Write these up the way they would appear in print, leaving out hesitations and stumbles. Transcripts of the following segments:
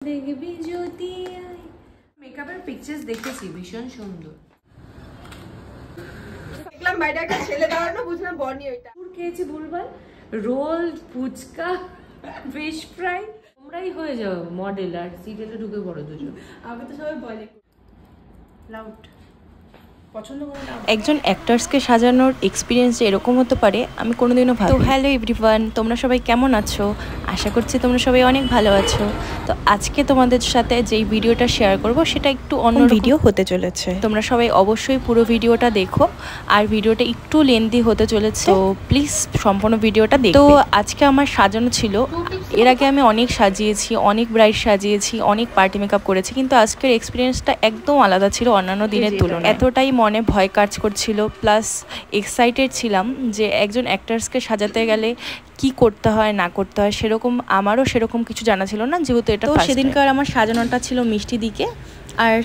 দেখবি যদি মেকআপের পিকচার্স দেখেছি, ভীষণ সুন্দর। দেখলাম বাইরে একটা ছেলে দাঁড়ানো, বুঝলাম বর্নি ওইটা। খেয়েছি ভুলভাল, রোল, ফুচকা, ফিশ ফ্রাই। তোমরাই হয়ে যাও মডেল আর সিরিয়ালে ঢুকে পড়ো দুজন। আমি তো সবাই বলে লাউড একজন অ্যাক্টার্সকে সাজানোর এক্সপিরিয়েন্স এরকম হতে পারে আমি কোনোদিনও ভাবি। তো হ্যালো এভরিওয়ান, তোমরা সবাই কেমন আছো? আশা করছি তোমরা সবাই অনেক ভালো আছো। তো আজকে তোমাদের সাথে যেই ভিডিওটা শেয়ার করব সেটা একটু অন্য ভিডিও হতে চলেছে। তোমরা সবাই অবশ্যই পুরো ভিডিওটা দেখো, আর ভিডিওটা একটু লেন্দি হতে চলেছে, তো প্লিজ সম্পূর্ণ ভিডিওটা দেখো। তো আজকে আমার সাজানো ছিল, এর আগে আমি অনেক সাজিয়েছি, অনেক ব্রাইড সাজিয়েছি, অনেক পার্টি মেকআপ করেছি, কিন্তু আজকের এক্সপিরিয়েন্সটা একদম আলাদা ছিল অন্যান্য দিনের তুলনায়। এতটাই মনে ভয় কাজ করছিল, প্লাস এক্সাইটেড ছিলাম যে একজন অ্যাক্টার্সকে সাজাতে গেলে কি করতে হয় না করতে হয়, সেরকম আমারও সেরকম কিছু জানা ছিল না, যেহেতু এটা সেদিনকার আমার সাজানোটা ছিল মিষ্টি দিকে, আর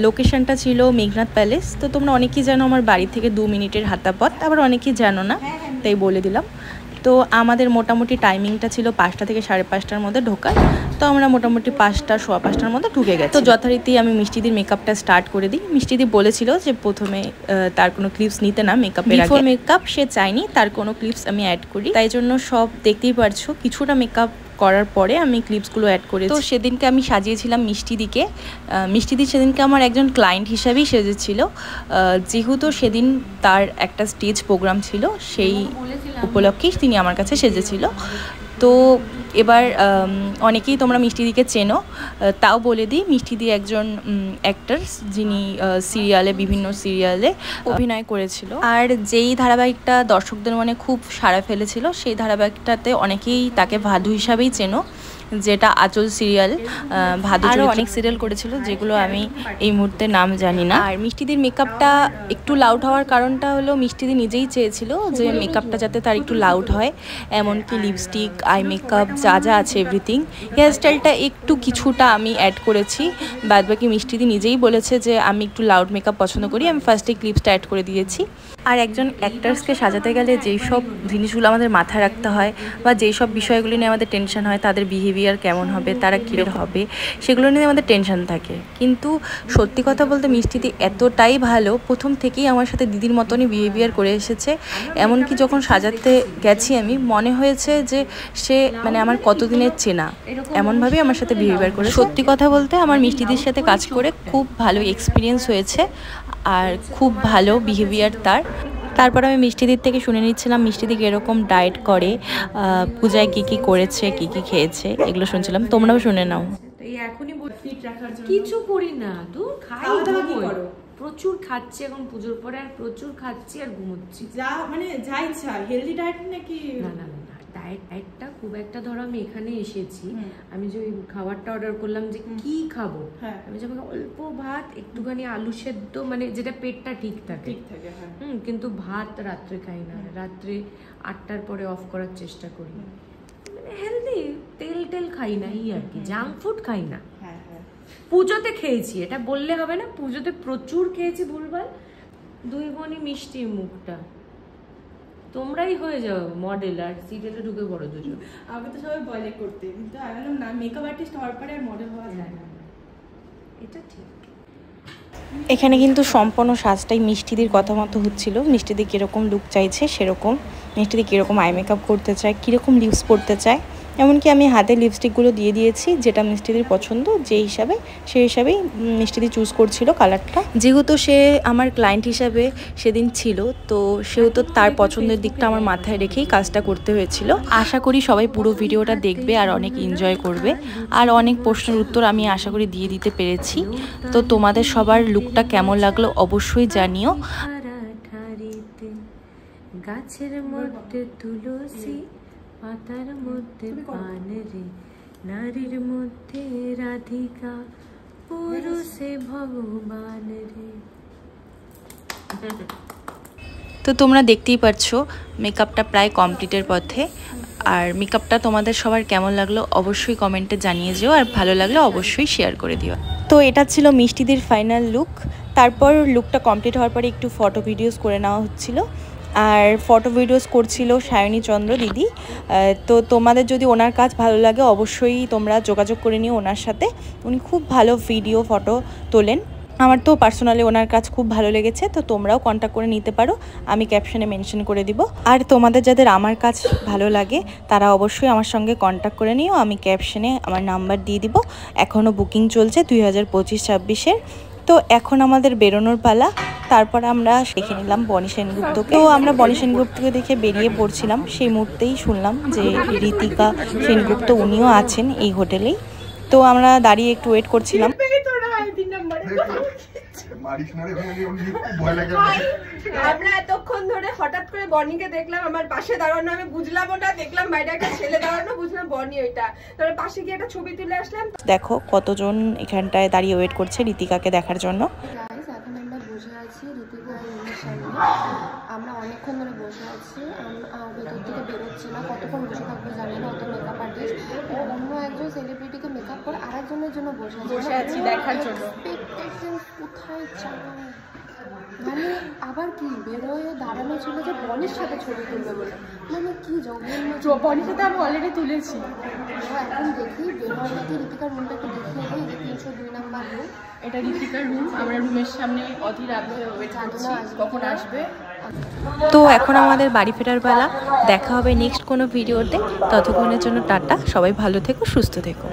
লোকেশনটা ছিল মেঘনাথ প্যালেস। তো তোমরা অনেকেই জানো আমার বাড়ি থেকে 2 মিনিটের হাঁটা পথ, আবার অনেকেই জানো না, তাই বলে দিলাম। তো আমাদের মোটামুটি টাইমিংটা ছিল 5টা থেকে 5:30টার মধ্যে ঢোকার। তো আমরা মোটামুটি 5টা, সোয়া 5টার মধ্যে ঢুকে গেছি। তো যথারীতি আমি মিষ্টিদির মেকআপটা স্টার্ট করে দিই। মিষ্টিদি বলেছিল যে প্রথমে তার কোনো ক্লিপস নিতে না, মেকআপের বিফোর মেকআপ সে চায়নি তার কোনো ক্লিপস আমি অ্যাড করি, তাই জন্য সব দেখতেই পারছো কিছুটা মেকআপ করার পরে আমি ক্লিপসগুলো অ্যাড করেছি। তো সেদিনকে আমি সাজিয়েছিলাম মিষ্টিদিকে। মিষ্টিদি সেদিনকে আমার একজন ক্লায়েন্ট হিসাবেই সেজেছিল, যেহেতু সেদিন তার একটা স্টেজ প্রোগ্রাম ছিল, সেই উপলক্ষেই তিনি আমার কাছে সেজেছিল। তো এবার অনেকেই তোমরা মিষ্টিদিকে চেনো, তাও বলে দিই মিষ্টিদি একজন অ্যাক্টর যিনি সিরিয়ালে, বিভিন্ন সিরিয়ালে অভিনয় করেছিল। আর যেই ধারাবাহিকটা দর্শকদের মনে খুব সাড়া ফেলেছিল, সেই ধারাবাহিকটাতে অনেকেই তাকে ভাদু হিসাবেই চেনো, যেটা আঁচল সিরিয়াল। ভাদু আরও অনেক সিরিয়াল করেছিল, যেগুলো আমি এই মুহূর্তে নাম জানি না। আর মিষ্টিদির মেকআপটা একটু লাউড হওয়ার কারণটা হলো মিষ্টিদি নিজেই চেয়েছিল যে মেকআপটা যাতে তার একটু লাউড হয়, এমনকি লিপস্টিক, আই মেকআপ যা যা আছে এভরিথিং। হেয়ার স্টাইলটা একটু কিছুটা আমি অ্যাড করেছি, বাদবাকি মিষ্টিদি নিজেই বলেছে যে আমি একটু লাউড মেকআপ পছন্দ করি, আমি ফার্স্টে ক্লিপসটা অ্যাড করে দিয়েছি। আর একজন অ্যাক্টার্সকে সাজাতে গেলে যেই সব জিনিসগুলো আমাদের মাথায় রাখতে হয়, বা যেই সব বিষয়গুলি নিয়ে আমাদের টেনশন হয়, তাদের বিহেভিয়ার কেমন হবে, তারা কীরকম হবে, সেগুলো নিয়ে আমাদের টেনশন থাকে। কিন্তু সত্যি কথা বলতে মিষ্টিদি এতটাই ভালো, প্রথম থেকেই আমার সাথে দিদির মতনই বিহেভিয়ার করে এসেছে। এমনকি যখন সাজাতে গেছি আমি, মনে হয়েছে যে সে মানে আমার কতদিনের চেনা, এমনভাবেই আমার সাথে বিহেভিয়ার করে। সত্যি কথা বলতে আমার মিষ্টিদির সাথে কাজ করে খুব ভালো এক্সপিরিয়েন্স হয়েছে, আর খুব ভালো বিহেভিয়ার তার। তারপর আমি মিষ্টিদির থেকে শুনে নিচ্ছিলাম মিষ্টিদি এরকম ডায়েট করে, পূজায় কি কি করেছে, কি কি খেয়েছে, এগুলো শুনছিলাম। তোমরাও শুনে নাও। এখনই কিছু করি না, তুই খাই, প্রচুর খাচ্ছি এখন পুজোর পরে, আর প্রচুর খাচ্ছি আর ঘুমোচ্ছি, যা মানে যা ইচ্ছা। হেলদি ডায়েট নাকি? না না না, ডায়েটটা খুব একটা, ধরো আমি এখানে এসেছি, আমি যে ওই খাবারটা অর্ডার করলাম যে কি খাবো, আমি যখন অল্প ভাত, একটুখানি আলু সেদ্ধ, মানে যেটা পেটটা ঠিক থাকে, কিন্তু ভাত রাত্রে খাই না, রাত্রে 8টার পরে অফ করার চেষ্টা করি। মানে হেলদি, তেল খাই না, এই আর কি, জাঙ্ক ফুড খাই না। পুজোতে খেয়েছি, এটা বললে হবে না, পুজোতে প্রচুর খেয়েছি ভুলভাল। 2 বোনই মিষ্টি মুখটা, তোমরাই হয়ে যাও মডেল আর সিরিয়ালে ঢুকে পড়ো দুজন। আমি তো সবাই বলে করতে, কিন্তু আমি বললাম না, মেকআপ আর্টিস্ট হওয়ার পরে আর মডেল হওয়া যায় না, এটা ঠিক। এখানে কিন্তু সম্পূর্ণ সাজটাই মিষ্টিদির কথা মতো হচ্ছিল। মিষ্টিদি কীরকম লুক চাইছে সেরকম, মিষ্টিদি কীরকম আই মেকআপ করতে চায়, কীরকম লিপস পরতে চায়, এমনকি আমি হাতে লিপস্টিকগুলো দিয়ে দিয়েছি যেটা মিষ্টিদির পছন্দ, সেই হিসাবেই মিষ্টিদি চুজ করছিল কালারটা। যেহেতু সে আমার ক্লায়েন্ট হিসাবে সেদিন ছিল, তো সেহেতু তার পছন্দের দিকটা আমার মাথায় রেখেই কাজটা করতে হয়েছিল। আশা করি সবাই পুরো ভিডিওটা দেখবে আর অনেক এনজয় করবে, আর অনেক প্রশ্নের উত্তর আমি আশা করি দিয়ে দিতে পেরেছি। তো তোমাদের সবার লুকটা কেমন লাগলো অবশ্যই জানিও। গাছের মধ্যে তুলসী, পাতার মধ্যে পান রে, নারীর মধ্যে রাধিকা, পুরুষে ভগবান রে। তো তোমরা দেখতেই পারছো মেকআপটা প্রায় কমপ্লিটের পথে। আর মেকআপটা তোমাদের সবার কেমন লাগলো অবশ্যই কমেন্টে জানিয়ে যেও, আর ভালো লাগলে অবশ্যই শেয়ার করে দিও। তো এটা ছিল মিষ্টিদির ফাইনাল লুক। তারপর লুকটা কমপ্লিট হওয়ার পরে একটু ফটো ভিডিওস করে নেওয়া হচ্ছিলো। আর ফটো ভিডিওস করছিল সায়নী চন্দ্র দিদি। তো তোমাদের যদি ওনার কাজ ভালো লাগে অবশ্যই তোমরা যোগাযোগ করে নিও ওনার সাথে। উনি খুব ভালো ভিডিও ফটো তোলেন। আমার তো পার্সোনালি ওনার কাজ খুব ভালো লেগেছে, তো তোমরাও কন্ট্যাক্ট করে নিতে পারো, আমি ক্যাপশনে মেনশন করে দিব। আর তোমাদের যাদের আমার কাজ ভালো লাগে তারা অবশ্যই আমার সঙ্গে কন্ট্যাক্ট করে নিও, আমি ক্যাপশনে আমার নাম্বার দিয়ে দিব। এখনও বুকিং চলছে 2025-26-এর। তো এখন আমাদের বেরোনোর পালা। তারপর আমরা দেখে নিলাম বনি সেনগুপ্তকে। তো আমরা বনি সেনগুপ্তকে দেখে বেরিয়ে পড়ছিলাম, সেই মুহূর্তেই শুনলাম যে ঋতিকা সেনগুপ্ত উনিও আছেন এই হোটেলেই। তো আমরা দাঁড়িয়ে একটু ওয়েট করছিলাম। আমরা এতক্ষণ ধরে হঠাৎ করে বনিকে দেখলাম আমার পাশে দাঁড়ানো, আমি বুঝলাম ওটা, দেখলাম বাইরে একটা ছেলে দাঁড়ানো, বুঝলাম বনি ওইটা। তারপরে পাশে গিয়ে একটা ছবি তুলে আসলাম। দেখো কতজন এখানটায় দাঁড়িয়ে ওয়েট করছে ঋতিকাকে দেখার জন্য। এখন আমরা বসে আছি ঋতিকা রুমের সামনে। আমরা অনেকক্ষণ ধরে বসে আছি, ভেতর থেকে বেরোচ্ছি না, কতক্ষণ বসে থাকবো জানি না। অত মেকআপ আর্টিস্ট ও অন্য একজন সেলিব্রিটিকে মেকআপ করে আরেকজনের জন্য বসে আছি দেখার জন্য। কোথায় যায় মানে আবার কি বেরোয় দাঁড়ানো ছিল যে বনির সাথে ছবি তুলবে বলে, মানে কি জঘন্য। বনির সাথে আমি অলরেডি তুলেছি। এখন দেখি বেরোয় নাকি ঋতিকার রুমটা একটু দেখিয়ে দিই, যে 302 নাম্বার রুম। এটা ঋতিকার রুম। আমরা রুমের সামনে অধীর আগ্রহে ওয়েট করছি কখন আসবে। তো এখন আমাদের বাড়ি ফেরার পালা। দেখা হবে নেক্সট কোনো ভিডিওতে। ততক্ষণের জন্য টাটা, সবাই ভালো থেকো, সুস্থ থেকো।